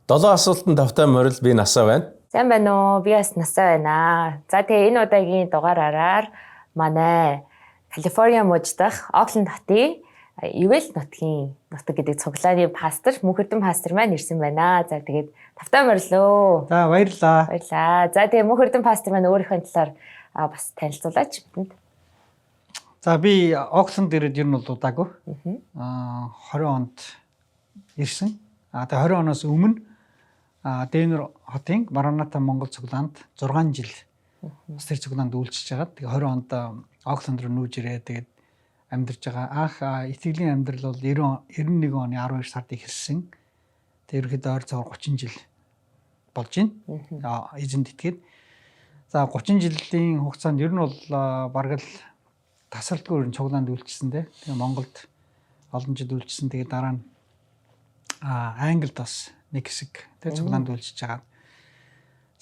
7 асуултанд давтай морил би насаа байна. Сайн байна уу? Би бас насаа байна. За тэгээ энэ удаагийн дугаараараар манай Калифорниа мужидах Окленд хотын Ивэл нутгийн нутаг гэдэг цуглааны пастор, Мөнхөрдөн пастор маань ирсэн байна. За тэгээд давтай морилоо. За баярлалаа. Баярлалаа. За тэгээ Мөнхөрдөн пастор маань өөрийнхөө талаар бас танилцуулаач бидэнд. За би Окленд ирээд ер нь бол удаагүй. 20 онд ирсэн. Тэгээ 20 оноос өмнө Дэнвер хотын Мараната Монгол цуглаанд 6 жил бас тэр цуглаанд үйлчилж байгаа. Тэгээ 20 онд Окленд руу нүүж ирээ. Тэгээд амьдарч байгаа. Анх итгэлийн амьдрал бол 91 оны 12 сард эхэлсэн. Тэр ихэд ойр цавар 30 жил болж байна. Эзэнд итгээд. За 30 жилийн хугацаанд ер нь бол бараг л тасралтгүй цуглаанд үйлчилсэн дээ. Тэгээ Монголд олон жил үйлчилсэн. Тэгээ дараа нь Англид бас нэг хэсэг тэг цуглаанд үйлчилж байгаа.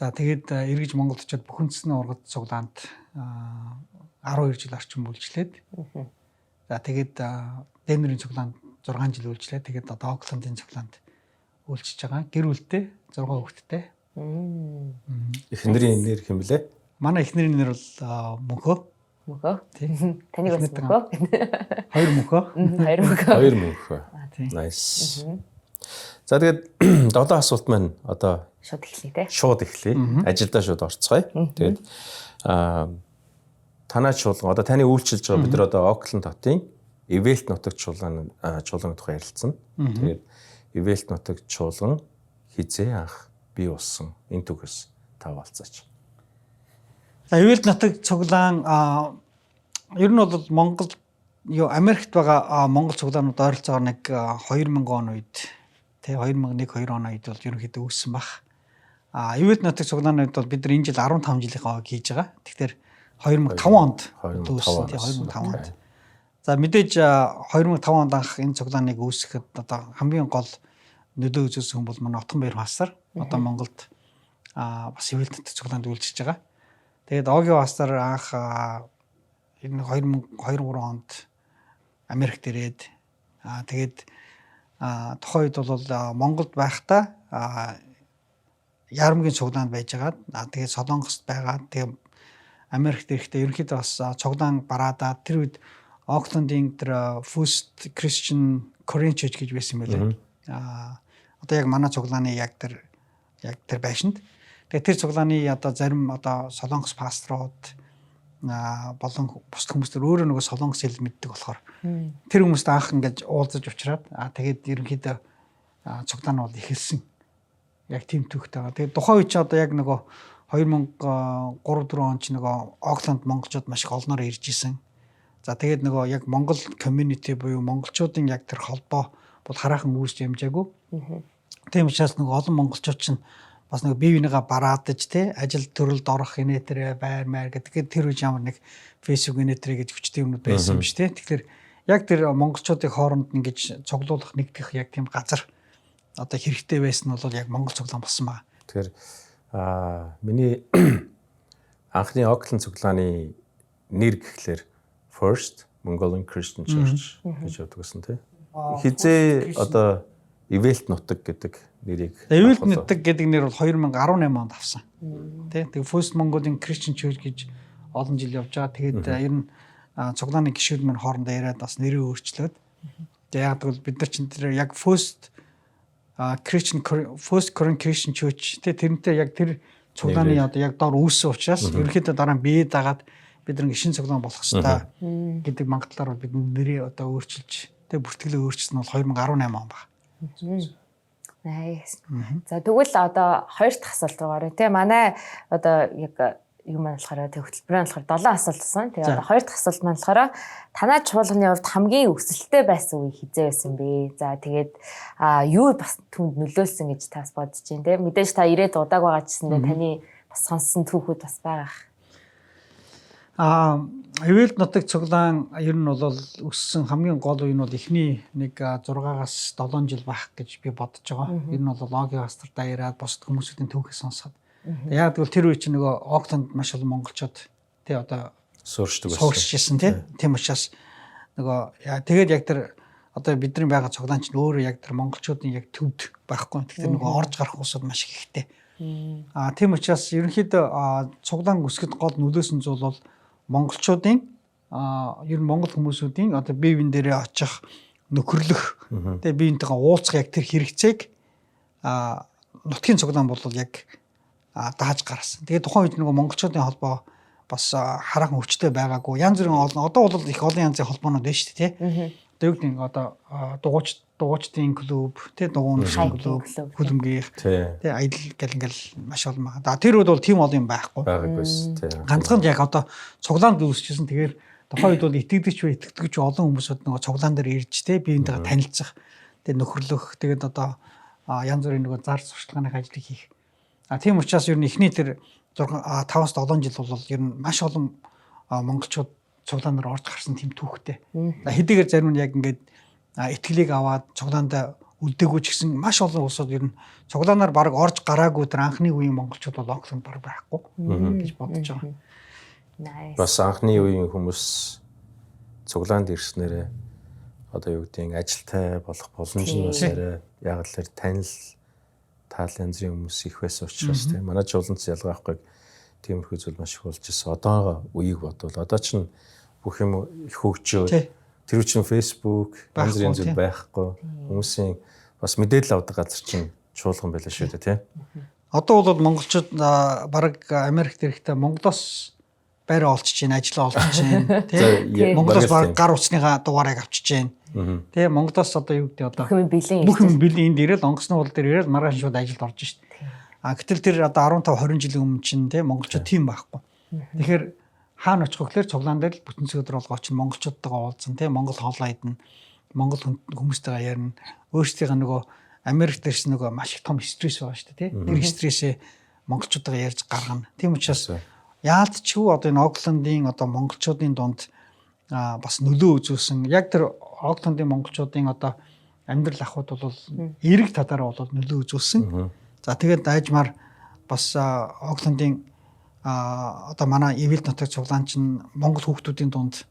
За тэгээд эргэж Монголд очиод Бүхэндэсний ургад цуглаанд 12 жил орчим үйлчлээд. За тэгээд Дэнвэрийн цуглаанд 6 жил үйлчлээ. Тэгээд одоо Оклендын цуглаанд үйлчилж байгаа. Гэр бүлтэй 6 хүүхэдтэй. Эхнэрийн нэр хэм блэ? Манай эхнэрийн нэр бол Мөнхөө. Мөнхөө. Таныг бас Мөнхөө. Хоёр Мөнхөө. Хоёр Мөнхөө. Nice. За тэгээд 7 асуулт маань одоо шууд эхлэе те. Шууд эхлэе. Ажилдаа шууд орцгоё. Тэгээд танай чуулган одоо таны үйлчилж байгаа бид нар одоо Окленд хотын Ивэлт нутагт чуулганы тухай ярилцсан. Тэгээд Ивэлт нутагт чуулган хизээ анх бий болсон энэ түгээс таваалцаач. За Ивэлт нутагт цуглаан ер нь бол Монгол Америкт байгаа Монгол цуглаанууд ойролцоогоор нэг 2000 он үед тэ 2001-2 он үед бол ерөнхийдөө үүссэн баг. Ивэлт нутагт цуглаанууд бол бид нар энэ жил 15 жилийнхаа хийж байгаа. Тэгэхээр 2005 онд үүссэн тий 2005 онд. За мэдээж 2005 онд анх энэ цуглааныг үүсгэхэд одоо хамгийн гол нөлөө үзүүлсэн хүн бол манай Отгон Баяр пастор. Одоо Монголд бас Ивэлт нутагт цуглаанд үйлчилж байгаа. Тэгээд Огийн пастор анх энэ 2002-3 онд Америкт ирээд тэгээд тухайн үед бол Монголд байхдаа Ярамгийн цуглаанд байжгаад тэгээд Солонгост байгаа. Тэгээд Америкт ирэхдээ ерөнхийдөө бас цуглаан бараадаа тэр үед Оклендийн тэр First Christian Korean Church гэж байсан байлээ. Одоо яг манай цуглааны яг тэр байшинд. Тэгээд тэр цуглааны одоо зарим одоо Солонгос пасторууд болон бусад хүмүүс төр өөрөө нөгөө солонгос хэл мэддэг болохоор тэр хүмүүст анх ингэж уулзаж уулзраад тэгээд ерөнхийдөө цуглаан бол эхэлсэн. Яг тийм төвхтэй байгаа. Тэгээд тухайн үед ч одоо яг нөгөө 2003-4 он ч нөгөө Окленд монголчууд маш их олноор ирж исэн. За тэгээд нөгөө яг Монгол community буюу монголчуудын яг тэр холбоо бол хараахан үүсч ямжаагүй. Тийм учраас нөгөө олон монголчууд ч бас нэг бие бинийгаа бараадаж те ажил төрөлд орох инээтрэ байр маяр гэдэг тэр үе ямар нэг фэйсбүүк инээтрэ гэж хүчтэй юмнууд байсан юм шүү те. Тэгэхээр яг тэр монголчуудын хооронд ингэж цуглуулах нэгдэх яг тийм газар одоо хэрэгтэй байсан нь бол яг монгол цуглаан болсон байна. Тэгэхээр миний анхны Окленд цуглааны нэр гэхлээр First Mongolian Christian Church гэж ядгсан те. Хизээ одоо Ивэлт нутаг гэдэг нэрийг Ивэлт нутаг гэдэг нэр бол 2018 онд авсан. Тэ тэгээ First Mongolian Christian Church гэж олон жил явж байгаа. Тэгээд ер нь цуглааны гишүүд мань хоорондоо яриад бас нэрээ өөрчлөөд. Тэгээ яг бол бид нар чинь тэр яг First Korean Christian Church тэрнтэй яг тэр цуглааны одоо яг доор үүссэн учраас ерөнхийдөө дараа нь бие дагаад бид нар гишин цуглаан болох хэрэгтэй гэдэг магадлалаар бид нэрээ одоо өөрчилж тэгээ бүртгэлээ өөрчилсөн нь бол 2018 он баг. Nice. За тэгвэл одоо хоёр дахь асуулт руугаа тий манай одоо яг юм болохоор тэг хөтөлбөрийн болохоор 7 асуулт байсан. Тэгээ одоо хоёр дахь асуулт маань болохоор танай чуулганы хувьд хамгийн өсөлттэй байсан үе хизээ байсан бэ? За тэгээд юу бас түнд нөлөөлсөн гэж тас бодож байна тий. Мэдээж та ирээд удааг байгаа ч гэсэн таны бас сонссон түүхүүд бас байгаа. Ивэлт нутаг цуглаан ер нь бол өссөн хамгийн гол үе нь бол эхний нэг 6-аас 7 жил байх гэж би бодож байгаа. Ер нь бол логийн пастор даяараад бусад хүмүүсийн түүхээ сонсоод. Яг тэгвэл тэр үе чинь нөгөө Окленд маш олон монголчууд тий одоо сууршдаг байсан. Тийм учраас нөгөө тэгээд яг тэр одоо бидний байгаа цуглаан чинь өөрөө яг тэр монголчуудын яг төвд байхгүй. Тэгэхээр нөгөө орж гарах усуд маш ихтэй. Тийм учраас ерөнхийдөө цуглаан үсгэд гол нөлөөсөн зүйл бол монголчуудын ер нь монгол хүмүүсүүдийн одоо бие биен дээрээ очих нөхөрлөх тэгээ биентэйгээ уулзах яг тэр хэрэгцээг нутгийн цуглаан бол яг дааж гаргасан. Тэгээ тухайн үед нөгөө монголчуудын холбоо бас хараахан өвчтэй байгаагүй. Янз бүрийн одоо бол их олон янзын холбоонууд байна шүү дээ, тий. Одоо юу гэдэг одоо дугуйчдын клуб, тий, дугуйн клуб, хөлбөмбөгийн, тий, аялал гэл ингээл маш олон байна. Тэр үед бол тийм олон юм байхгүй. байгаагүйс тий. Ганцхан яг одоо цуглаанд үүсчихсэн. Тэгэхээр тухайн үед бол итгэдэгч вэ итгэдэгч олон хүмүүсүүд нөгөө цуглаан дээр ирж тий биентэйгээ танилцах, тий нөхөрлөх, тэгээд одоо янз бүрийн нөгөө зар сурталчилгааны ажлыг хийх. Тийм учраас ер нь эхний тэр 5-7 жил бол ер нь маш олон монголчууд цуглаанаар орж гарсан тийм түүхтэй. Хэдийгээр зарим нь яг ингээд итгэлийг аваад цуглаандаа үлдээгүй ч гэсэн маш олон улсууд ер нь цуглаанаар баг орж гараагүй тэр анхны үеийн монголчууд бол Оксфорд баг байхгүй гэж бодож байгаа. Бас анхны үеийн хүмүүс цуглаанд ирснээрээ одоо юу гэдэг ажилтай болох боломж нь бас арай яг л танил таал янзын хүмүүс их байсан учраас тийм манай чуулганц ялгаа авахгүй тиймэрхүү зүйл маш их болж ирсэн. Одоо үеийг бодвол одоо ч бүх юм их хөгжөө. Тэр үчин Facebook янз бүрийн зүйл байхгүй. Хүмүүсийн бас мэдээлэл авдаг газар чинь чуулган байлаа шүү дээ тийм. Одоо бол монголчууд баг Америкт ирэхдээ Монголоос байраа олчиж чинь ажиллаа олчиж чинь тийм. Монголоос баг гар утасныхаа дугаарыг авчиж чинь. Тийм Монголоос одоо юу гэдэг одоо бүх юм бэлэн энд ирэл онгоцны уул дээр ирэл маргааш шууд ажилд орж шít. Гэтэл тэр одоо 15 20 жилийн өмнө чинь тийм монголчууд тийм байхгүй. Тэгэхээр хаана очих вэ гэхээр цуглаан дээр л бүтэн цэвэр болгоо чинь монголчуудтайгаа уулзсан тийм монгол хоолоо идэн монгол хүмүүстэйгээ ярина. Өөрсдийнхээ нөгөө Америк дээрс нөгөө маш их том стресс байгаа шүү дээ тийм. Тэр стрессээ монголчуудтайгаа ярьж гаргана. Тийм учраас яалтчгүй одоо энэ Оклендын одоо монголчуудын дунд бас нөлөө үзүүлсэн. Яг тэр Оклендын монголчуудын одоо амьдрал ахуйд бол эрэг татаараа бол нөлөө үзүүлсэн. За тэгээд дайжмаар бас Оклендын одоо манай Эвэлт нутаг цуглаан чинь монгол хүүхдүүдийн дунд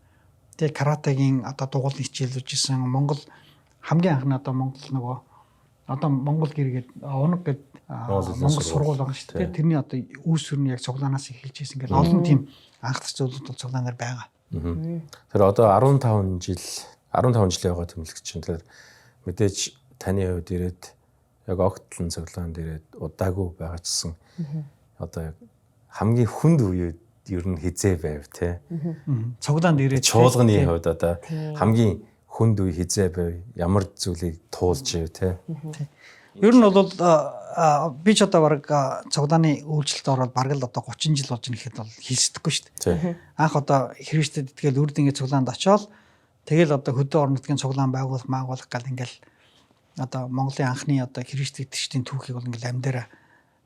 тэг каратегийн одоо дугуйлын хичээлүүлж исэн. Монгол хамгийн анхны одоо монгол нөгөө одоо монгол гэргээд унаг гэдэг монгол сургууль байгаа шүү дээ. Тэрний одоо үүс сүрний яг цуглаанаас эхэлж исэн гэдэг олон тийм анхдах зүйлүүд бол цуглаанаар байгаа. Тэр одоо 15 жилийн яваа тэмүүлэгч чинь тэр мэдээж таны хувьд ирээд яг огтлон цуглаанд ирээд удаагүй байгаарчсан. Одоо яг хамгийн хүнд үеуд ер нь хизээ байв те. Цуглаанд ирээд чуулганы хувьд одоо хамгийн хүнд үе хизээ байв. Ямар зүйлийг туулж ив те. Ер нь бол би ч одоо баг цуглааны үйлчлэлд ороод бараг л одоо 30 жил болж нэхэд бол хэлсдэхгүй шүү дээ. Анх одоо Христэд итгээл үрдэнгээ цуглаанд очиод тэгэл одоо хөдөө орон нутгийн цуглаан байгуулах гал ингээл одоо Монголын анхны одоо Христ итгэгчдийн түүхийг бол ингээл амдаараа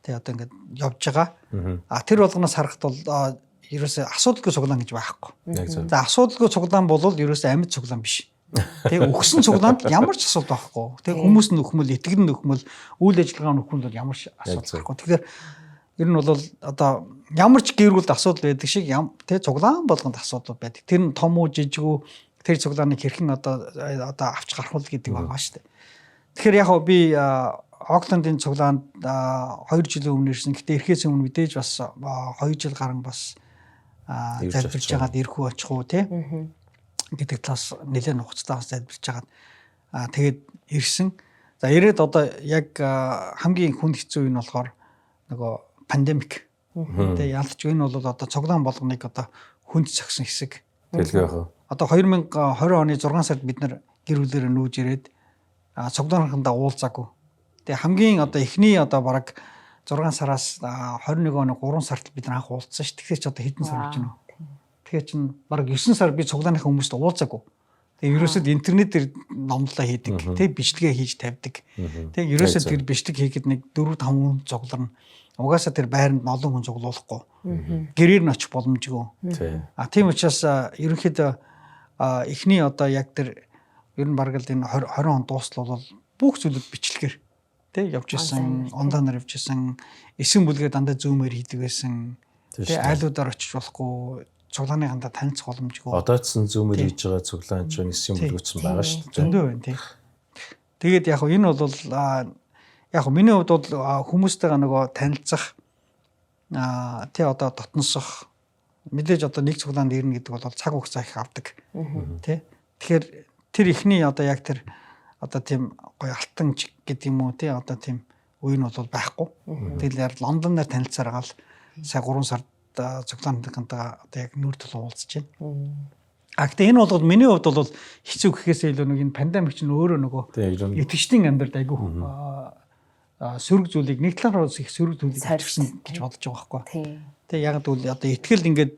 тэг одоо ингээд явж байгаа. Тэр болгоноос харахад бол ерөөсөө асуудалгүй цуглаан гэж байхгүй. За асуудалгүй цуглаан бол ерөөсөө амьд цуглаан биш. Тэг өгсөн цуглаанд ямар ч асуудал байхгүй. Тэг хүмүүс нь өхмөл, итгэл нь өхмөл, үйл ажиллагаа нь өхмөл бол ямар ч асуудал байхгүй. Тэгэхээр ер нь бол одоо ямар ч гэрүүлд асуудал байдаг шиг тэг цуглаан болгонд асуудал байдаг. Тэр нь том уу жижиг үү тэр цуглааныг хэрхэн одоо авч гарах уу гэдэг байгаа шүү дээ. Тэгэхээр яг би Оклендын цуглаанд 2 жилийн өмнө ирсэн. Гэтэ ирэхээс өмнө мэдээж бас 2 жил гарan бас залбирж байгаад ирэхүү очих уу тий гэдэг талаас нэлээд хугацаатаас залбирж байгаад тэгээд ирсэн. За ирээд одоо яг хамгийн хүнд хэцүү юм болохоор нөгөө пандемик. Тэгээ ялч энэ бол одоо цуглаан болгоныг одоо хүнд зогсон хэсэг. Тэлгүй яах вэ? Одоо 2020 оны 6 сард бид нар гэр бүлээрээ нүүж ирээд цуглаанхандаа уулзаагүй. Тэгээ хамгийн одоо эхний одоо бараг 6 сараас 21 оны 3 сард бид нар анх уулзсан ш. Тэгэхээр ч одоо хэдэн сар болж байна вэ? Тэгэхээр чинь бараг 9 сар би цуглааных хүмүүст уулзаагүй. Тэгээ ерөөсөд интернет дээр номлолоо хийдэг. Тэг бичлэгээ хийж тавьдаг. Тэг ерөөсөд тэр бичлэг хийхэд нэг 4-5 хүн цугларна. Угаасаа тэр байранд олон хүн цуглуулахгүй. Гэрээр нь очих боломжгүй. Тийм учраас ерөнхийдөө эхний одоо яг тэр ер нь бараг л энэ 20 он дуустал бол бүх зүйлүүд бичлэгээр тэг явж исэн, онлайнаар явж исэн, эсэн бүлгээ дандаа зүүмээр хийдэг байсан. Тэг айлуудаар очиж болохгүй, цуглааныхандаа танилцах боломжгүй. Одоодсон зүүмэр хийж байгаа цуглаан ч нэг юм бүлгүүцсэн байгаа шүү дээ. Зөндөө байна тий. Тэгээд яг хөө энэ бол яг хөө миний хувьд бол хүмүүстэйгээ нөгөө танилцах тий одоо дотносох мэдээж одоо нэг цуглаанд ирнэ гэдэг бол цаг хугацаа их авдаг. Тий. Тэгэхээр тэр ихний одоо яг тэр одоо тийм гоё алтан гэдэг юм уу тий одоо тийм үе нь бол байхгүй. Тэгэл Лондоноор танилцаар гал сая 3 сард цуглаантайгаа одоо яг нүүр тул уулзж байна. Гэхдээ энэ бол миний хувьд бол хэцүү гэхээсээ илүү нэг энэ пандемик чинь өөрөө нөгөө итгэжтийн амьдралд айгүй сөрөг зүйлийг нэг талаар их сөрөг зүйлийг хийсэн гэж бодож байгаа байхгүй. Тэгээ яг л одоо итгэл ингээд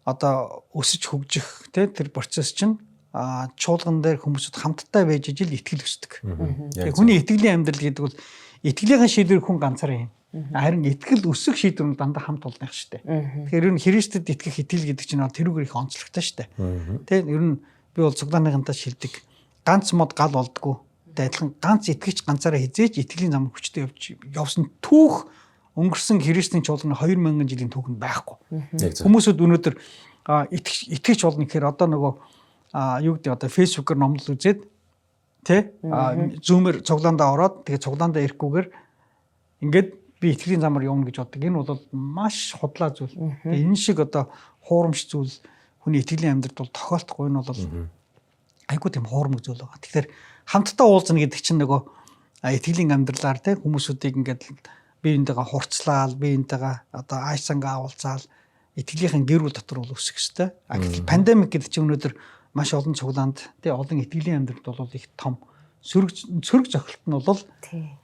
одоо өсөж хөгжих тэр процесс чинь чуулган дээр хүмүүсд хамтдаа байж ижил итгэл өсдөг. Тэгээ хүний итгэлийн амьдрал гэдэг бол итгэлийнхэн шийдвэр хүн ганцаараа юм. Харин итгэл өсөх шийдвэр нь дандаа хамт олдох шүү дээ. Тэгэхээр ер нь Христэд итгэх итгэл гэдэг чинь тэрүүгээр их онцлогтой шүү дээ. Тэгээ ер нь би бол цуглааныхантаа шилдэг. Ганц мод гал болдгоо. Тэгээ адилхан ганц итгэгч ганцаараа хизээж итгэлийн замыг хүчтэй явсан түүх өнгөрсөн Христийн чуулганы 2000 жилийн түүх нь байхгүй. Хүмүүсүүд өнөөдөр итгэгч болно гэхээр одоо нөгөө юу гэдэг одоо фэйсбүүкээр номлол үзээд тий зүүмэр цуглаандаа ороод тэгээ цуглаандаа ирэхгүйгээр ингээд би итгэлийн замаар явна гэж боддог. Энэ бол маш худлаа зүйл. Тэгээ энэ шиг одоо хуурамч зүйл хүний итгэлийн амьдралд бол тохиолдохгүй. Энэ бол айгүй тийм хуурамч зүйл байгаа. Тэгэхээр хамтдаа уулзна гэдэг чинь нөгөө итгэлийн амьдралаар тий хүмүүсүүдийг ингээд биеинтэйгээ хурцлаал, биеинтэйгээ одоо айсангаа уулзаал итгэлийн гэр бүл дотор бол өсөх ёстой. Пандемик гэдэг чинь өнөөдөр маш олон цуглаанд тий олон итгэлийн амьдралд бол их том сөрөг зохилт нь бол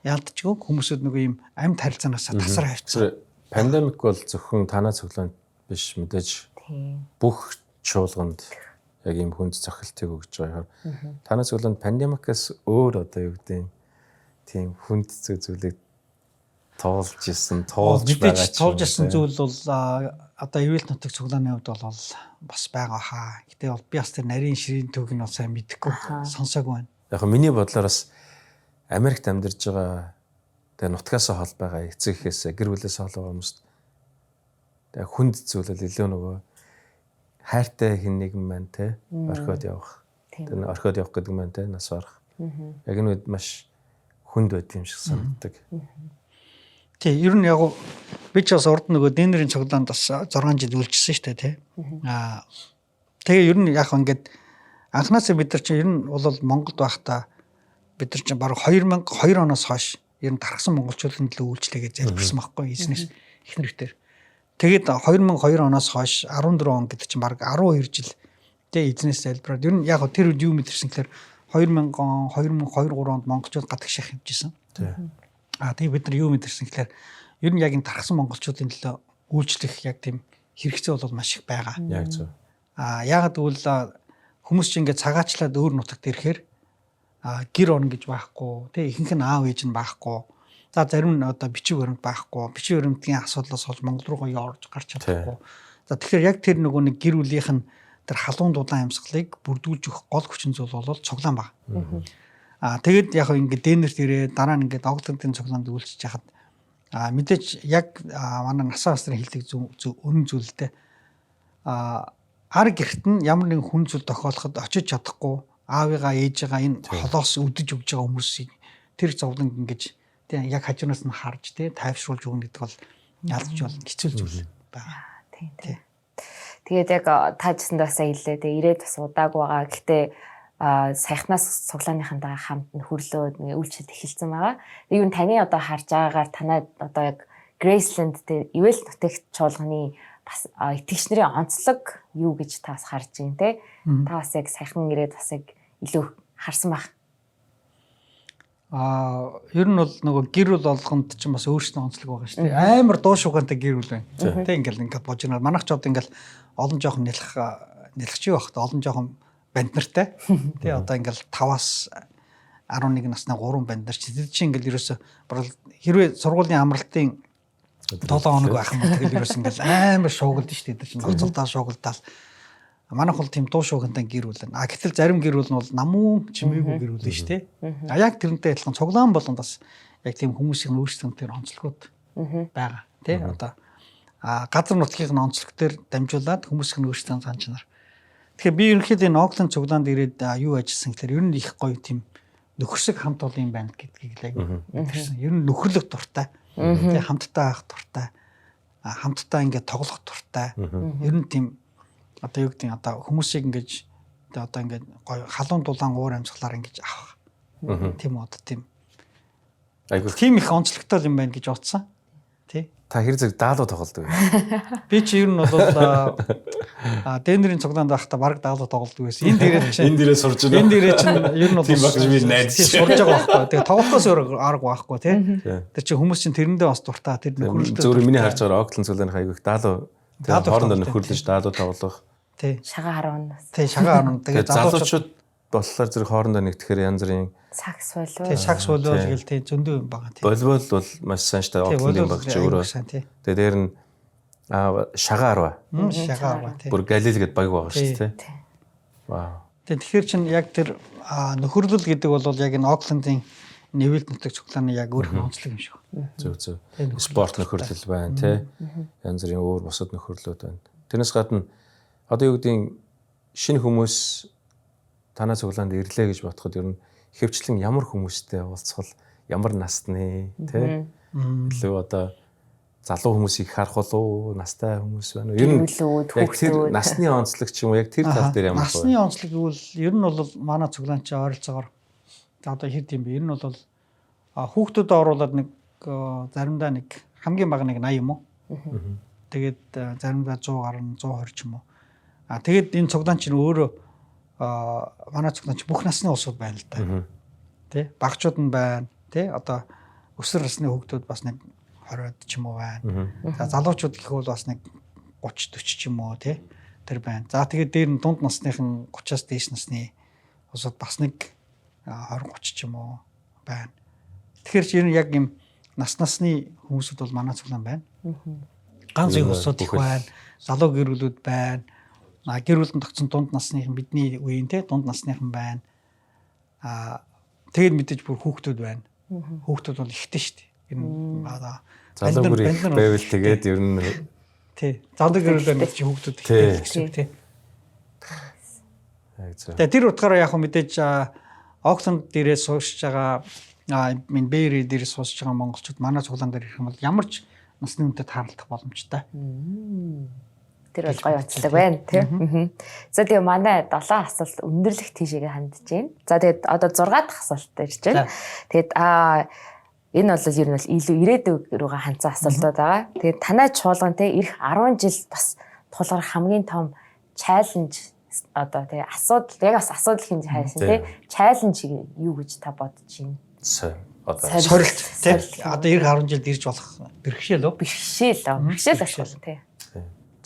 яалтчгүй хүмүүсүүд нөгөө юм амьд харилцаанаас тасар хавцсан. Пандемик бол зөвхөн танаа цуглаанд биш мэдээж бүх чуулганд яг юм хүнд зохилтыг өгж байгаа. Танаа цуглаанд пандемикаас өөр одоо юу гэдэг тийм хүнд зүйлийг туулж байгаа. Туулж исэн зүйл бол одоо ивэл нутаг цуглааны хувьд бол бас байгаа хаа. Гэтэ бол би бас тэр нарийн ширийн төвг нь сайн мэдэхгүй сонсоогүй байна. Яг миний бодлоор бас Америкт амьдарж байгаа тэгээ нутгаас хол байгаа эцэг эхээс гэр бүлээс хол байгаа хүмүүст тэгээ хүнд зүйлэл илүү нөгөө хайртай хэн нэгэн маань те орхиод явах. Тэр орхиод явах гэдэг маань те нас барах. Яг энэ үед маш хүнд байт юм шиг санагддаг. Тий, ер нь яг би ч бас урд нөгөө Дэнерийн цуглаанд бас 6 жил үлжсэн шүү дээ тий. Тэгээ ер нь яг ингээд анхнаасаа бид нар чинь ер нь бол Монголд байхдаа бид нар чинь бараг 2002 оноос хойш ер нь тархсан монголчуудын төлөө үйлчлэгээ залбирсан байхгүй эзнээс ихнэрхтэр. Тэгээд 2002 оноос хойш 14 он гэдэг чинь бараг 12 жил тэгээ эзнээс залбираад ер нь яг тэр үед юу мэдэрсэн гэхээр 2000 он 2002 3 онд монголчууд гадагших хэмжсэн. Тэгээ бид нар юу мэдэрсэн гэхээр ер нь яг энэ тархсан монголчуудын төлөө үйлчлэх яг тийм хэрэгцээ бол маш их байгаа. Яг зөв. Яагаад гэвэл хүмүүс чинь ингээд цагаачлаад өөр нутагт ирэхээр гэр орно гэж байхгүй, тэгээ ихэнх нь аав ээж нь байхгүй. За зарим нь одоо бичиг баримт байхгүй, бичиг баримтын асуудлаас болж Монгол руугаа орж гарч чадахгүй. За тэгэхээр яг тэр нөгөө нэг гэр бүлийнх нь тэр халуун дулаан амьсгалыг бүрдүүлж өгөх гол хүчин зүйл бол цуглаан баг. Тэгээд яг ингээд Дэнерт ирээ дараа нь ингээд оглоодын цуглаанд үйлчж яхад мэдээж яг манай насаа насрын хэлдэг үнэн зүйлтэй ар гэрт нь ямар нэгэн хүн зүйл тохиолоход очиж чадахгүй аавыгаа ээжигаа энэ холоос өдөж өгж байгаа хүмүүсийг тэр зовлон ингэж тийм яг хажуунаас нь харж тийм тайвшруулж өгнө гэдэг бол ялж болно хэцүү зүйл байна. Тийм. Тэгээд яг таажсанд бас аяллаа тэгээ ирээд бас удааг байгаа. Гэхдээ саяхнаас цуглааныхантаа хамт нь хөрлөөд үйлчлэл эхэлсэн байгаа. Юу н таны одоо харж байгаагаар танад одоо яг Graceland дээр ивэл нутагт чуулганы бас итгэгч нарын онцлог юу гэж та бас харж байна те. Та бас яг саяхан ирээд бас яг илүү харсан баг. Ер нь бол нөгөө гэр бүл олгонд ч бас өөрсдөө онцлог байгаа шүү дээ. Амар дуу шугантай гэр бүл байна. Тэ ингээд бож наар манайх ч одоо ингээд олон жоохон нэлхчий байхад олон жоохон банд нартай. Тэ одоо ингээд 5-аас 11 насны 3 банд нар чи чинь ингээд ерөөсө хэрвээ сургуулийн амралтын 7 хоног байх юм бол тэгэл ерөөс ингээд амар шуугалд шүү дээ. Чинь ноцолдоо шуугалдаал. Манайх бол тийм дуу шуугантай гэр бүл байна. Гэтэл зарим гэр бүл нь бол намуу чимээгүй гэр бүл шүү дээ. Яг тэрнтэй адилхан цуглаан болон бас яг тийм хүмүүсийн өөрсдөө тэр онцлогуд байгаа. Тэ одоо газар нутгийн онцлог төр дамжуулаад хүмүүсийн өөрсдөө цаан чанар. Тэгэхээр би ерөнхийдөө энэ Окланд цуглаанд ирээд юу ажилласан гэхээр ер нь их гоё тийм нөхөрсөг хамт олон юм байна гэдгийг л айгу мэдэрсэн. Ер нь нөхөрлөх дуртай. Тэгээ хамтдаа авах дуртай. Хамтдаа ингээд тоглох дуртай. Ер нь тийм одоо юу гэдэг одоо хүмүүсийг ингэж одоо ингээд гоё халуун дулаан уур амьсгалаар ингэж авах. Тийм одоо тийм. Айгу. Тийм их онцлогтой юм байна гэж бодсон. Тий. Та хэр зэрэг даалуу тоглодог вэ? Би чи ер нь бол Дендрийн цуглаанд байхдаа баг даалуу тоглодог байсан. Энэ дээрээ сурж байна. Энэ дээрээ чинь ер нь бол тийм багш би найдаж сурж байгаа байхгүй. Тэгээ тоглохоос өөр арга байхгүй тий. Тэр чинь хүмүүс чинь тэрэндээ бас дуртай. Тэр нөхөрлөлтөд зөвхөн миний харж байгаа Окланд цуглааны хайгүйх даалуу хоорондоо нөхөрлөж даалуу тоглох. Тий. Шагаа харуунаас. Тий, шагаа харуун. Тэгээ залуучууд болохоор зэрэг хоорондоо нэгтгэхээр янз бүрийн сакс болов. Тий, сакс болов гэл тий зөндөө юм байгаа тий. Волейбол бол маш сайн штэ Окландын багч өөрөө. Тэгээ дээр нь шагаа арва. Шагаа арва тий. Бүр Галил гэдэг баг байгаа шүү дээ. Вау. Тэгэхээр чин яг тэр нөхөрлөл гэдэг бол яг энэ Окландын нэвэлт нутаг цуглааны яг өөрхөн онцлог юм шиг. Зөв. Спорт нөхөрлөл байна тий. Янз бүрийн өөр бусад нөхөрлөлүүд байна. Тэрнээс гадна одоо юу гэдгийг шинэ хүмүүс танаа цуглаанд ирлээ гэж бодоход ер нь хэвчлэн ямар хүмүүстэй уулзвал ямар насны тий илүү одоо залуу хүмүүсийг харах болов настай хүмүүс байна уу ер нь яг тэр насны онцлог ч юм уу яг тэр тал дээр ямар насны онцлог гэвэл ер нь бол манай цуглаан чи ойролцоогоор за одоо хэд юм бэ ер нь бол хүүхдүүдэд оруулаад нэг заримдаа нэг хамгийн бага нэг 80 юм уу тэгээд заримдаа 100 гарна 120 ч юм уу тэгээд энэ цуглаан чинь өөрөө манай цуглаан бүх насны улсууд байна л да. Тэ багчууд нь байна. Тэ одоо өсвөр насны хүүхдүүд бас нэг 20-од ч юм уу байна. За залуучууд гэх бол бас нэг 30 40 ч юм уу тэ тэр байна. За тэгээд дээр нь дунд насныхан 30-аас дээш насны улсууд бас нэг 20 30 ч юм уу байна. Тэгэхээр чинь яг юм насны хүмүүсүүд бол манай цуглаан байна. Ганц их улсууд их байна. Залуу гэрүүлүүд байна. Гэр бүлд тогтсон дунд насныхан бидний үеийн те дунд насныхан байна. Тэгээд мэдээж бүр хүүхдүүд байна. Хүүхдүүд бол ихтэй шүү дээ. Энэ залуу бүр их байвал тэгээд ер нь тий залуу гэрүүл байна чи хүүхдүүд ихтэй тий. Тэгээд тэр утгаараа яг мэдээж Окланд дээрээ суусж байгаа энэ Бэри дээр суусж байгаа монголчууд манай цуглаан дээр ирэх юм бол ямар ч насны хүнтэй тааралдах боломжтой. Тэр бол гоё онцлог байна тийм. За тэгээ манай 7 асуулт өндөрлөх тийшээгээ хандж байна. За тэгээд одоо 6 дахь асуулт ирж байна. Тэгээд энэ бол ер нь бол илүү ирээдүйг рүүгээ хандсан асуултууд байгаа. Тэгээд танай чуулган те ирэх 10 жил бас тулгарх хамгийн том чаленж одоо тэгээ асуудал яг бас асуудал хинж хайсан те чаленж юу гэж та бодож байна? Сорилт те одоо ирэх 10 жилд ирж болох бэрхшээл үү? Бэрхшээл асуулт те.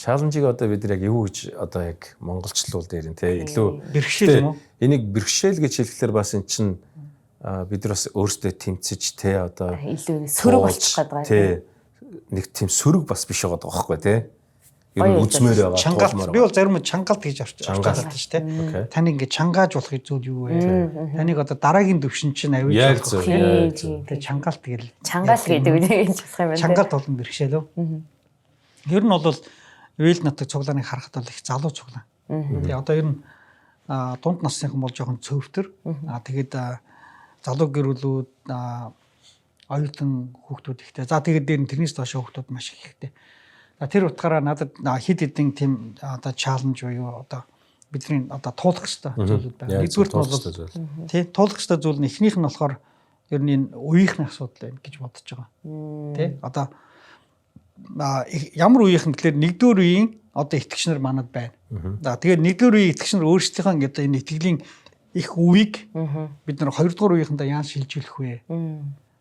Чаленжийг одоо бид яг юу гэж одоо яг монголчлуул дээр нь тий илүү бэрхшээл юм уу? Энийг бэрхшээл гэж хэлэхээр бас эн чинь бид нар бас өөрсдөө тэмцэж тий одоо илүү сөрөг болчих гээд байгаа тий нэг тийм сөрөг бас биш байгаа байхгүй тий ер нь үзмээр байгаа чангалт би бол зарим чангалт гэж орчуулдаг шүү тий тань ингэ чангааж болох зүйл юу вэ таныг одоо дараагийн төвшин чинь авиж болох тий чангалт гэл чангаал гэдэг үг гэж болох юм байна чангалт болон бэрхшээл үү ер нь бол Ивэл нутаг цуглааныг харахад бол их залуу цуглаан. Тэгээ одоо ер нь дунд насныхан бол жоохон цөвтөр. Тэгээд залуу гэрүүлүүд оюутан хүүхдүүд ихтэй. За тэгээд дээр нь тэрнээс доош хүүхдүүд маш их ихтэй. Тэр утгаараа надад хид хідэн тийм одоо чаленж буюу одоо бидний одоо туулах хэрэгтэй зүйлүүд байна. Нэгдүгээр нь бол тий туулах хэрэгтэй зүйл нь эхнийх нь болохоор ер нь энэ үеийнхний асуудал байна гэж бодож байгаа. Тий одоо ямар үеийнх нь гэхээр нэгдүгээр үеийн одоо итгэгч нар манад байна. За тэгээд нэгдүгээр үеийн итгэгч нар өөрсдийнхөө ингээд энэ итгэлийн их үеийг бид нар хоёрдугаар үеийнхэндээ яаж шилжүүлэх вэ?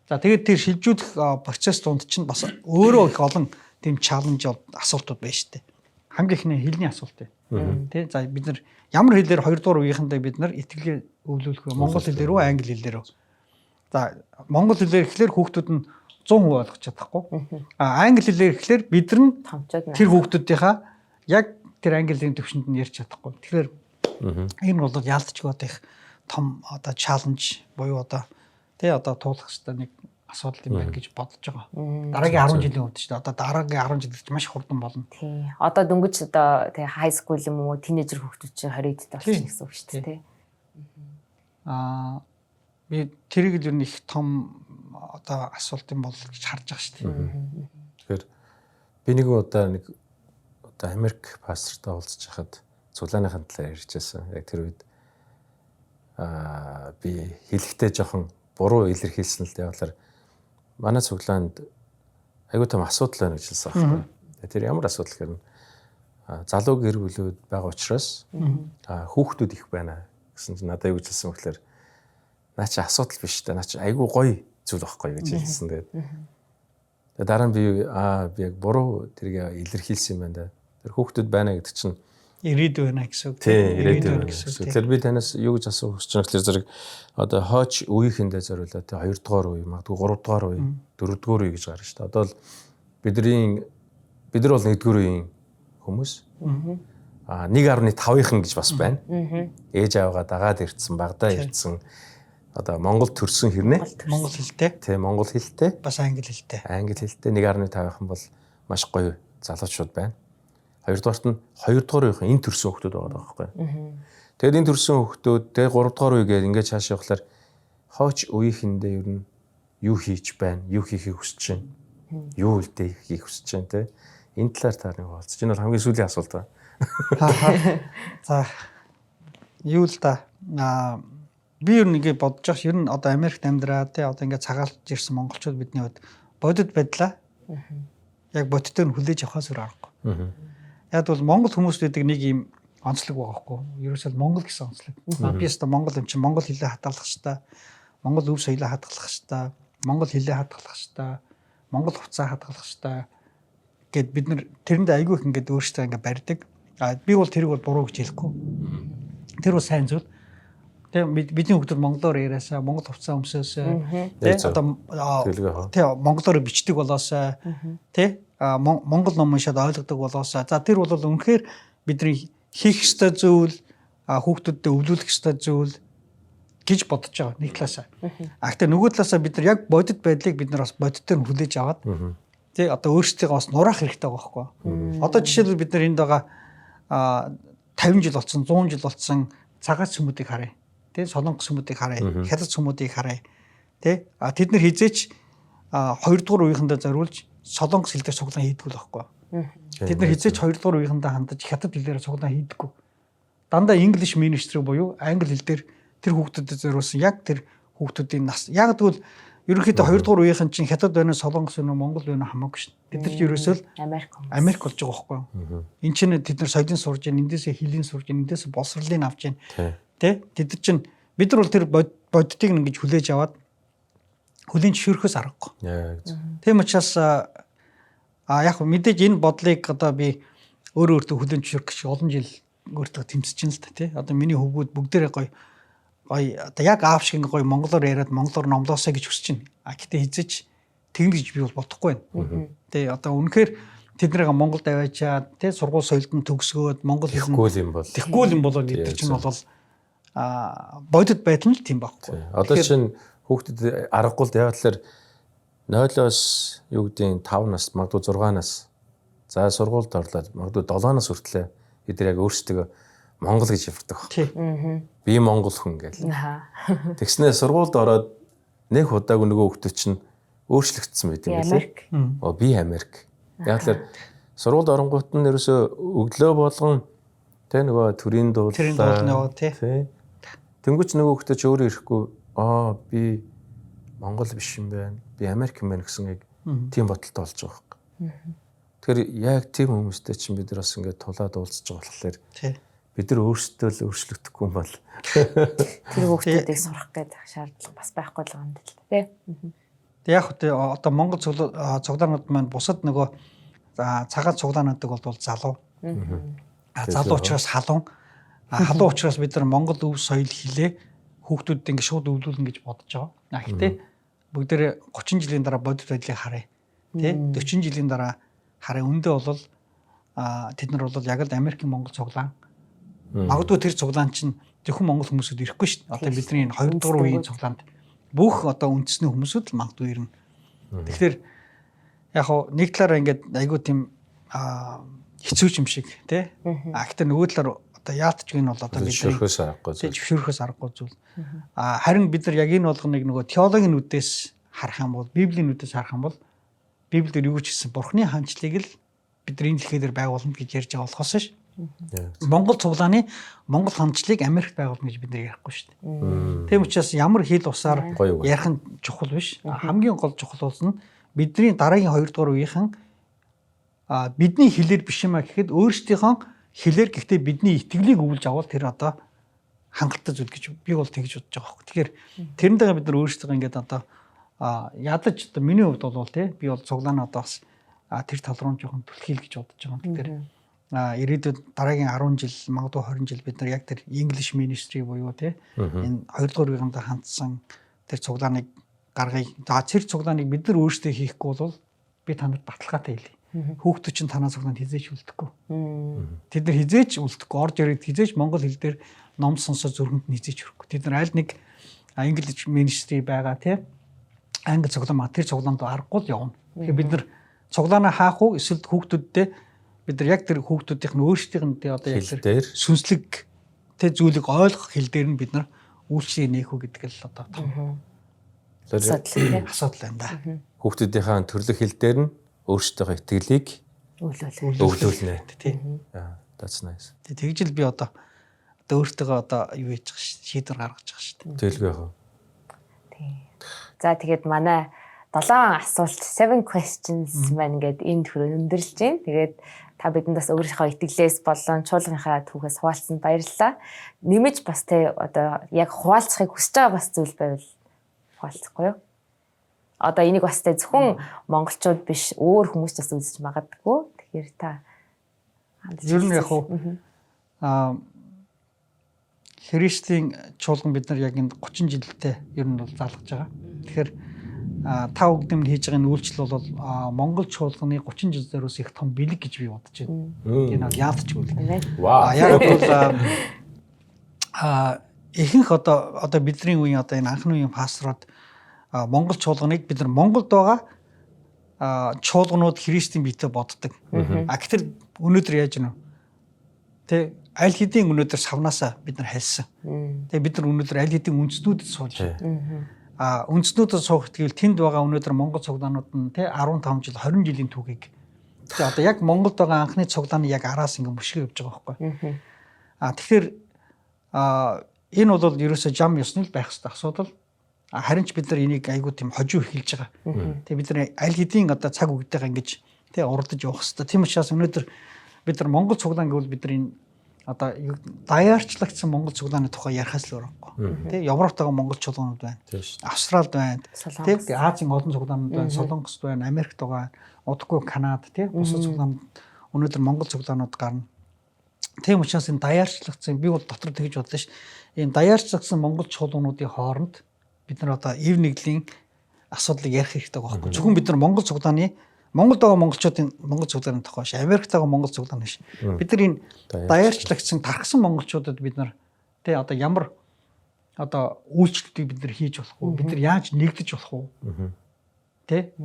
За тэгээд тэр шилжүүлэх процесс донд чинь бас өөрөө их олон тийм чаленж асуултууд байна шүү дээ. Хамгийн ихний хэлний асуулт байна. Тэ за бид нар ямар хэлээр хоёрдугаар үеийнхэндээ бид нар итгэлээ өвлүүлэх вэ? Монгол хэлээр үү, англи хэлээр үү? За монгол хэлээр ихлээр хүүхдүүд нь 100% ойлгож чадахгүй. Англи хэлээр ихлээр бид нар тэр хүүхдүүдийнхаа яг тэр англи хэлний төвшөнд нь ярьж чадахгүй. Тэгэхээр энэ бол яалтчгүй одоо их том одоо чаленж буюу одоо тий одоо туулах хэрэгтэй нэг асуудал юм байна гэж бодож байгаа. Дараагийн 10 жилийн хувьд ч одоо дараагийн 10 жилд маш хурдан болно. Тий. Одоо дөнгөж одоо тий high school юм уу тинейжер хүүхдүүд чинь 20-д болсон гэсэн үг шүү дээ тий. Би тэрийг л ер нь их том одоо асуулт юм бол гэж харж байгаа шүү дээ. Тэгэхээр би нэг одоо Америк пастортай уулзж хахад цуглааныхын талаар ярьжсэн. Яг тэр үед би хэлэхдээ жоохон буруу илэрхийлсэн л дээ. Тэгэхээр манай цуглаанд айгүй том асуудал байна гэж хэлсэн байна. Тэр ямар асуудал гэхээр залуу гэр бүлүүд байгаа учраас хүүхдүүд их байна гэсэн чинь надад юу гэж хэлсэн бэхээр наа чи асуудал биш та наа чи айгүй гоё зүйл байхгүй гэж хэлсэн. Тэгээд дараа нь би яг буруу тэрийг илэрхийлсэн юм байна да. Тэр хүүхдүүд байна гэдэг чинь ирээдүй байна гэсэн үг. Тийм, ирээдүй байна гэсэн үг. Тэгэхээр би танаас юу гэж асуух гэж байна гэхээр зэрэг одоо хойч үеийнхэндээ зориулаад 2 дугаар үе, магадгүй 3 дугаар үе, 4 дугаар үе гэж гарна шүү дээ. Одоо л бид нар бол 1-р үеийн хүмүүс. 1.5-ын гэж бас байна. Ээж аваагаа дагаад ирдсэн, багадаа ирдсэн. Одоо Монгол төрсөн хэрнээ? Монгол хэлтэй. Тийм, монгол хэлтэй. Бас англи хэлтэй. Англи хэлтэй 1.5-ын бол маш гоё залуучууд байна. Хоёрдугаарт нь 2 дугаар үеийн энэ төрсөн хүмүүс байгаа байхгүй. Тэгэд энэ төрсөн хүмүүс тэгээ 3 дугаар үе гээд ингээд цааш явахлаар хойч үеийнхэндээ ер нь юу хийж байна, юу хийхийг хүсэж байна, юу үлдээхийг хүсэж байна те. Энэ талаар та нэг хаалцж. Энэ бол хамгийн сүүлийн асуулт байна. За юу л да. Би ер нь ингээд бодож байгаа ш. Ер нь одоо Америкт амьдраад те одоо ингээд цагаалж ирсэн монголчууд бидний хувьд бодит байдлаа яг бодиттой нь хүлээж авахаас өөр аргагүй. Яг бол монгол хүмүүс гэдэг нэг юм онцлог байгаа хгүй. Ерөөсөө монгол гэсэн онцлог. Би өстө монгол юм чи монгол хэлээ хадгалах хэвээр, монгол өв соёлоо хадгалах хэвээр, монгол хэлээ хадгалах хэвээр, монгол хувцас хадгалах хэвээр гэд бид нар тэрэнд айгүй их ингээд өөрсдөө ингээд барьдаг. Би бол тэрийг бол буруу гэж хэлэхгүй. Тэр бол сайн зүйл. Тэгээ бидний хүмүүс монголоор яриасаа, монгол хувцас өмсөөсөө, тэгээ монголоор бичдэг болоосаа, тэ монгол ном уншаад ойлгодог болоосаа. За тэр бол үнэхээр бидний хийх ёстой зүйл, хүүхдүүдэд өвлүүлэх ёстой зүйл гэж бодож байгаа нэг талаасаа. Гэхдээ нөгөө талаасаа бид нар яг бодит байдлыг бид нар бас бодиттой нь хүлээж аваад тий одоо өөрсдийгөө бас нураах хэрэгтэй байгаа байхгүй. Одоо жишээлбэл бид нар энд байгаа 50 жил болсон, 100 жил болсон цагаат сүмүүдийг харъя. Тий солонгос сүмүүдийг харъя, хятад сүмүүдийг харъя. Тий тэд нар хизээч 2 дугаар үеийнхэндээ зориулж солонгос хэл дээр цуглаан хийдгүү л байхгүй. Тэд нар хизээч 2 дугаар үеийнхэндээ хандаж хятад хэлээр цуглаан хийдгүү. Дандаа English ministry буюу англи хэл дээр тэр хүүхдэдэд зориулсан яг тэр хүүхдүүдийн нас. Яг тэгвэл ерөнхийдөө 2 дугаар үеийнхэн чинь хятад байна, солонгос байна, монгол байна хамаагүй шин. Тэд нар чинь ерөөсөө Америк болж байгаа байхгүй. Энд чинь тэд нар соёлын сурж байна, эндээсээ хэлийг сурж байна, эндээсээ боловсролыг авч байна. Тэ тэд нар чинь бид нар бол тэр бодитыг ингэж хүлээж аваад хүлийн зөвшөөрөхөөс аргагүй. Тийм учраас яг мэдээж энэ бодлыг одоо би өөртөө хүлийн зөвшөөрөх гэж олон жил өөртөө тэмцэж байна л та тий. Одоо миний хөвгүүд бүгдээрээ гоё одоо яг аав шиг гоё монголоор яриад монголоор номлоосоо гэж хүсэж байна. Гэтэ хизээч тэгнэ гэж би бол бодохгүй байна. Тий одоо үнэхээр тэднийг Монголд аваачаад тий сургууль соёлд нь төгсгөөд монгол хэлэхгүй юм бол гэдэг чинь бол бодит байдал нь тийм байхгүй. Одоо чинь хүүхдэд аргагүй л яг тэгэхээр 0-оос юу гэдэг 5 нас магадгүй 6 нас за сургуульд орлоод магадгүй 7 нас хүртлээр бид яг өөрсдөө монгол гэж явдаг байна. Би монгол хүн гэл. Тэгснээр сургуульд ороод нэг удаагүй нөгөө хүүхдүүд чинь өөрчлөгдсөн байт юм билээ. Би Америк. Яг л сургуульд оронгууд нь ерөөсөө өглөө болгон тэ нөгөө төрийн дуулаа тий. Тэнгүүч нөгөө хүүхдүүд ч өөрөө ирэхгүй би монгол биш юм байна. Би Америк юм байна гэсэн яг тийм бодолтой болж байгаа юм. Тэгэхээр яг тийм хүмүүстэй чинь бид нар бас ингээд тулаад уулзж байгаа болохоор бид нар өөрсдөө л өөрчлөгдөхгүй юм бол тэр хүүхдүүдийг сурах гэдэг шаардлага бас байхгүй л юм даа тий. Тэг яг одоо монгол цуглаанууд маань бусад нөгөө цагаат цуглаануудыг бол залуу. Залуу учраас халуун. Халуун учраас бид нар монгол өв соёл хэлээ хүүхдүүдэд ингэ шууд өвлүүлнэ гэж бодож байгаа. Гэхдээ бүгдээ 30 жилийн дараа бодит байдлыг харъя. Тэ 40 жилийн дараа харъя. Үндэ бол тэд нар бол яг л Америкийн монгол цуглаан. Магадгүй тэр цуглаан чинь зөвхөн монгол хүмүүсүүд ирэхгүй шүү дээ. Одоо бидний энэ 2 дугаар үеийн цуглаанд бүх одоо үндэсний хүмүүсүүд л магадгүй ирнэ. Тэгэхээр яг хоо нэг талаараа ингээд айгүй тийм хэцүү юм шиг тий. Гэхдээ нөгөө талаар одоо яатч гин бол одоо бидний зөвшөөрөхөөс аргагүй зүйл. Харин бид нар яг энэ болгоныг нөгөө теологийн үдээс харах юм бол, Библийн үдээс харах юм бол Библиэр юу ч гэсэн Бурхны хаанчлалыг л бид нар энэ дэлхийд байгуулна гэж ярьж байгаа болохоос ш. Монгол цуглааны Монгол хаанчлалыг Америкт байгуулна гэж бид нар ярихгүй шүү дээ. Тийм учраас ямар хил усаар ярих нь чухал биш. Хамгийн гол чухал болсон нь бидний дараагийн 2 дугаар үеийнхэн бидний хэлээр биш юмаа гэхэд өөрсдийнхөө хэлээр гэхдээ бидний итгэлийг өвлж авал тэр одоо хангалттай зүйл гэж би бол тэгж бодож байгаа хөөх. Тэгэхээр тэрэндээ бид нар өөрсдөө ингээд одоо ядаж одоо миний хувьд бол тий би бол цуглааны одоо бас тэр тал руу жоохон түлхийл гэж бодож байгаа. Тэгэхээр ирээдүйд дараагийн 10 жил магадгүй 20 жил бид нар яг тэр English ministry буюу тий энэ 2 дугаар үеийнхэнд хандсан тэр цуглааныг гаргая. За тэр цуглааныг бид нар өөрсдөө хийхгүй бол би танад баталгаатай хэлье. Хүүхдүүд чинь танаа цуглаанд хизээч үлдэхгүй. Тэд нар хизээч үлдэхгүй. Орж ирээд хизээч монгол хэл дээр ном сонсоо зүрхэнд нь хизээч хүрэхгүй. Тэд нар аль нэг English ministry байгаа тий англи цуглаан тэр цуглаанд аргагүй л явна. Тэгэхээр бид нар цуглаанаа хаах уу эсвэл хүүхдүүдтэй бид нар яг тэр хүүхдүүдийнх нь өөрсдийнх нь одоо яг тэр сүнслэг тэ зүйлийг ойлгох хэл дээр нь бид нар үйлчлэг нээх үү гэдэг л одоо том асуудал байна да. Хүүхдүүдийнхээ төрлөх хэл дээр нь өөрсдийнхөө итгэлийг өвлүүлнэ. Тийм. That's nice. Тэгж л би одоо өөртөө одоо юу хийж байгаа шүү. Шийдвэр гаргаж байгаа шүү. Тэлгүй яах вэ? Тийм. За тэгээд манай 7 асуулт 7 questions маань ингээд энд өндөрлж байна. Тэгээд та бидэнд бас өөрийнхөө итгэлээс болон чуулганыхаа түүхээс хуваалцсанд баярлалаа. Нэмэж бас те одоо яг хуваалцахыг хүсэж байгаа бас зүйл байвал хуваалцахгүй юу? Одоо энийг бас те зөвхөн монголчууд биш өөр хүмүүс ч бас үзэж магадгүй. Тэгэхээр та ер нь яг уу христийн чуулган бид нар яг энэ 30 жилдээ ер нь бол залгаж байгаа. Тэгэхээр та бүгдийн хийж байгаа энэ үйлчлэл бол Монгол чуулганы 30 жил зориус их том бэлэг гэж би бодож байна. Энэ бол яалтчгүй л. Яг бол ихэнх одоо бидний үеийн одоо энэ анхны үеийн пасторууд Монгол чуулганыг бид нар Монголд байгаа чуулганууд христийн биетэй боддог. Гэтэл өнөөдөр яаж гэнэ? Тэ аль хэдийн өнөөдөр савнаасаа бид нар хэлсэн. Тэгээ бид нар өнөөдөр аль хэдийн үндэснүүдэд сууж байна. Үндэснүүдэд суух гэвэл тэнд байгаа өнөөдөр Монгол цуглаанууд нь тэ 15 жил 20 жилийн түүхийг тэгээ одоо яг Монголд байгаа анхны цуглааны яг араас ингэ мөшгөө явж байгаа байхгүй. Тэгэхээр энэ бол ерөөсөө жам ёсны л байх хэрэгтэй асуудал. Харин ч бид нар энийг айгүй тийм хожуу эхэлж байгаа. Тэгээ бид нар аль хэдийн одоо цаг үетэйгээ ингэж тэ урдаж явах хэрэгтэй. Тийм учраас өнөөдөр бид нар Монгол цуглаан гэвэл бид нар энэ одоо даяарчлагдсан Монгол цуглааны тухай ярихаас л өрөхгүй. Тэ Европт байгаа Монгол чуулганууд байна. Австралид байна. Тэ Азийн олон цуглаанууд байна. Солонгост байна. Америкт байгаа. Удахгүй Канад тэ бусад цуглаанууд өнөөдөр Монгол цуглаанууд гарна. Тийм учраас энэ даяарчлагдсан би бол дотор тэгж бодлоо ш. Энэ даяарчлагдсан Монгол чуулгануудын хооронд бид нар одоо ив нэглийн асуудлыг ярих хэрэгтэй байгаа байхгүй. Зөвхөн бид нар Монгол цуглааны Монголд байгаа монголчуудын Монгол цуглааны тухай ш. Америкт байгаа Монгол цуглааны ш. Бид нар энэ даяарчлагдсан тархсан монголчуудад бид нар тэ одоо ямар одоо үйлчлэлтийг бид нар хийж болох вэ? Бид нар яаж нэгдэж болох вэ? Тэ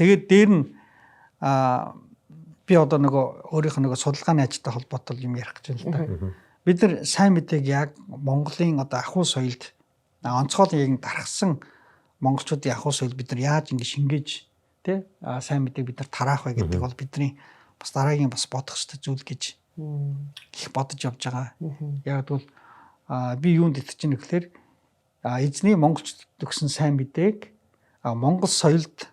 тэгээд дээр нь би одоо нөгөө өөрийнх нь нөгөө судалгааны ажилтай холбоотой юм ярих гэж байна л да. Бид нар сайн мэдээг яг Монголын одоо ахуй соёлд онцгойлон яг дарахсан монголчуудын ахуй соёл бид нар яаж ингэ шингээж тэ сайн мэдээг бид нар тараах вэ гэдэг бол бидний бас дараагийн бас бодох ёстой зүйл гэж их бодож явж байгаа. Яг бол би юунд итгэж байна гэхээр эзний монголчууд өгсөн сайн мэдээг монгол соёлд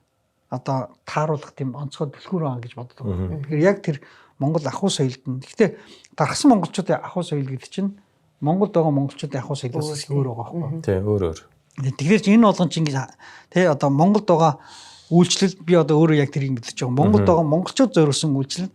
одоо тааруулах тийм онцгой түлхүүр байгаа гэж боддог. Тэгэхээр яг тэр монгол ахуй соёлд нь гэхдээ дарахсан монголчуудын ахуй соёл гэдэг чинь Монголд байгаа монголчуудын ахуй соёлоос өөр байгаа байхгүй. Тийм өөр. Тэгэхээр энэ болгон чинь тий одоо Монголд байгаа үйлчлэл би одоо өөрөө яг тэрийг мэдчихэж байгаа. Монголд байгаа монголчууд зориулсан үйлчлэл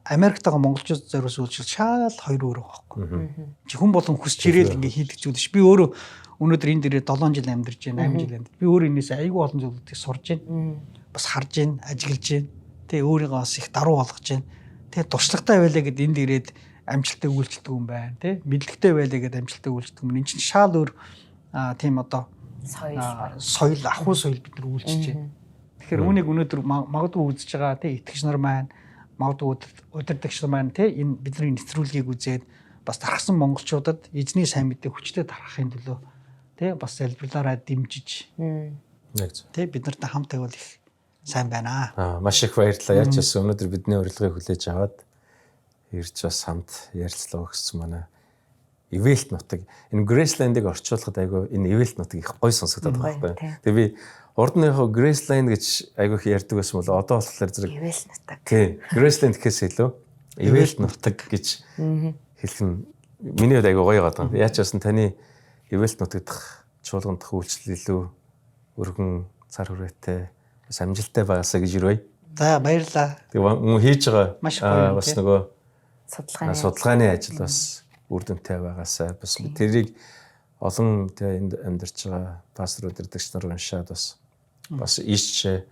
Америкт байгаа монголчууд зориулсан үйлчлэл шал хоёр өөр байгаа байхгүй. Хүн болон хүсч ирээл ингээ хийдэг зүйл ш. Би өөрөө өнөөдөр энэ дээрээ 7 жил амьдарч байна, 8 жил амьд. Би өөрөө энэс аюул олон зүйлүүдийг сурж байна. Бас харж байна, ажиглаж байна. Тэ өөрийгөө бас их даруй болгож байна. Тэ туршлагатай байлаа гэд энд ирээд амжилттай үйлчлдэг юм байна тий мэдлэгтэй байлаа гэдэг амжилттай үйлчлдэг юм. Энд чинь шал өөр тийм одоо соёл ахуй соёл бид нар үйлчилж байна. Тэгэхээр үүнийг өнөөдөр магадгүй үзэж байгаа тий итгэгч нар маань магадгүй удирдагч нар маань тий энэ бидний нэвтрүүлгийг үзээд бас тархсан монголчуудад эзний сайн мэдээг хүчтэй тархахын төлөө тий бас залбирлаараа дэмжиж Яг зөв. тий бид нартай хамт байвал их сайн байна. Маш их баярлалаа. Яаж ч гэсэн өнөөдөр бидний урилгыг хүлээж аваад ирж бас хамт ярилцлага өгсөн манай Эвэлт нутаг. Энэ Graceland-ыг орчуулахад айгүй энэ Эвэлт нутаг их гоё сонсогдоод байгаа байхгүй. Тэгээ би урдныхоо Graceland гэж айгүй их ярьдаг байсан бол одоо болохоор зэрэг Эвэлт нутаг. Тий. Graceland гэхээс илүү Эвэлт нутаг гэж хэлэх нь миний хувьд айгүй гоё байгаа. Яаж ч гэсэн таны Эвэлт нутаг дахь чуулган дахь үйлчлэл илүү өргөн цар хүрээтэй бас амжилттай байгаасаа гэж ирвэ. За баярлалаа. Тэгээ мөн хийж байгаа Маш гоё бас нөгөө Судалгааны ажил бас үр дүнтэй байгаасаа бас тэрийг олон энд амьдарч байгаа пастор удирдагч нар уншаад бас ийшээ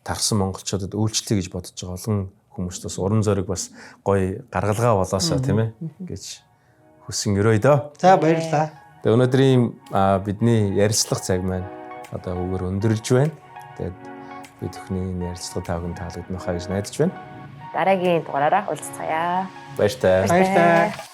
тархсан монголчуудад үйлчлэе гэж бодож байгаа олон хүмүүст бас уран зориг бас гоё гаргалгаа болоосаа тийм ээ гэж хүсэн өрөөе дөө. За баярлалаа. Тэгээ өнөөдрийн бидний ярилцлага цаг маань одоо өгөр өндөрлж байна. Тэгээд бид бүхний ярилцлага тавхан таалагдмахаа гэж найдаж байна. Дараагийн дугаараараа уулзцаая. Баяртай. Баярлалаа.